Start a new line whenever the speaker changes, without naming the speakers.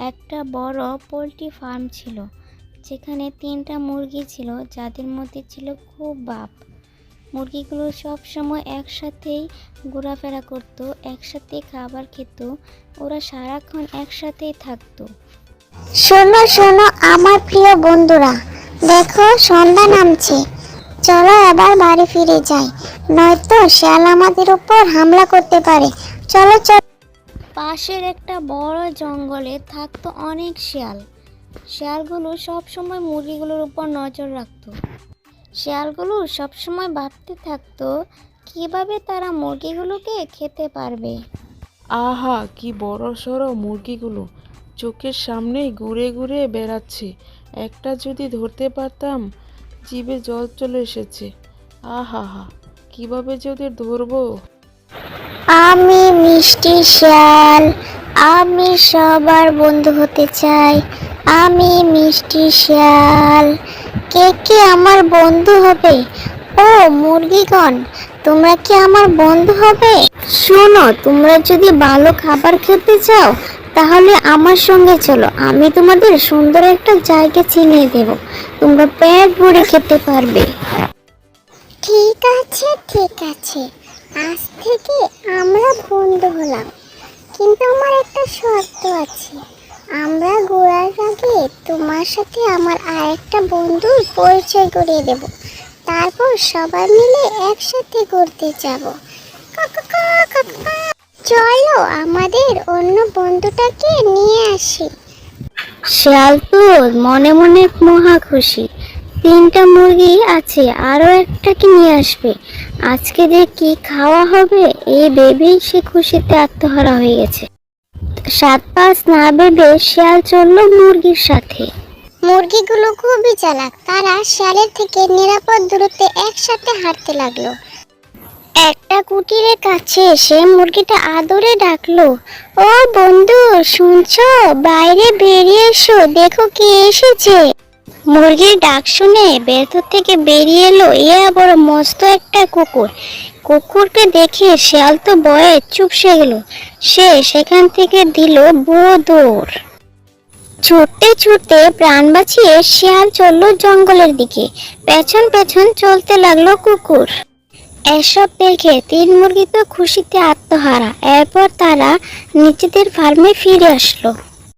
একটা বড় poultry farm ছিল, যেখানে 3টা মুরগি ছিল, যাদের মধ্যে ছিল খুব ভাব। মুরগিগুলো সব সময় একসাথেই ঘোরাফেরা করতো, একসাথে খাবার খেত, ওরা সারাক্ষণ একসাথেই থাকতো।
শোনো শোনো আমার প্রিয় বন্ধুরা, দেখো সন্ধ্যা নামছে। চলো এবার বাড়ি ফিরে যাই, নয়তো শিয়াল আমাদের উপর হামলা করতে পারে। চলো চলো।
পাশের একটা বড় জঙ্গলে থাকতো অনেক শিয়াল। শিয়ালগুলো সবসময় মুরগিগুলোর উপর নজর রাখতো। শিয়ালগুলো সবসময় ভাবতে থাকতো কিভাবে তারা মুরগিগুলোকে খেতে পারবে।
আহা, কি বড় সড়ো মুরগিগুলো চোখের সামনেই ঘুরে ঘুরে বেড়াচ্ছে। একটা যদি ধরতে পারতাম। জিভে জল চলে এসেছে। আহা হা, কিভাবে যে ওদের ধরবো।
আমি মিষ্টি শিয়াল, আমি সবার বন্ধু হতে চাই। আমি মিষ্টি শিয়াল, কে কে আমার বন্ধু হবে? ও মুরগিগণ, তোমরা কি আমার বন্ধু হবে? শোনো, তোমরা যদি ভালো খাবার খেতে চাও তাহলে আমার সঙ্গে চলো, আমি তোমাদের সুন্দর একটা জায়গা চিনিয়ে দেব, তোমরা পেট ভরে খেতে পারবে। ঠিক আছে ঠিক আছে, আজ থেকে আমরা বন্ধু হলাম, কিন্তু আমার একটা শর্ত আছে। আমরা ঘোরার আগে তোমার সাথে আমার আরেকটা বন্ধুর পরিচয় করিয়ে দেব, তারপর সবাই মিলে একসাথে ঘুরতে যাব। চলো আমাদের অন্য বন্ধুটাকে নিয়ে আসি। শিয়াল তো মনে মনে মহা খুশি। 3টা মুরগি আছে, আরো একটাকে নিয়ে আসবে। আজকে যে কি খাওয়া হবে এই ভেবেই সে খুশিতে আত্মহারা হয়ে গেছে। 7 পাঁচ না ভেবে শিয়াল চললো মুরগির সাথে। মুরগিগুলো খুবই চালাক, তারা শিয়ালের থেকে নিরাপদ দূরত্বে একসাথে হাঁটতে লাগলো। একটা কুটিরের কাছে এসে মুরগিটা আদরে ডাকলো, ও বন্ধু শুনছো, বাইরে বেরিয়ে এসো, দেখো কে এসেছে। মুরগির ডাক শুনে ভেতর থেকে বেরিয়ে এলো বড় মস্ত একটা কুকুর। কুকুরকে দেখে শিয়াল তো ভয়ে চুপসে গেল। সে সেখান থেকে দিল বুয়ো দৌড়। ছুটতে ছুটতে প্রাণ বাঁচিয়ে শিয়াল চলল জঙ্গলের দিকে, পেছন পেছন চলতে লাগলো কুকুর। এসব দেখে 3 মুরগি তো খুশিতে আত্মহারা। এরপর তারা নিজেদের ফার্মে ফিরে আসলো।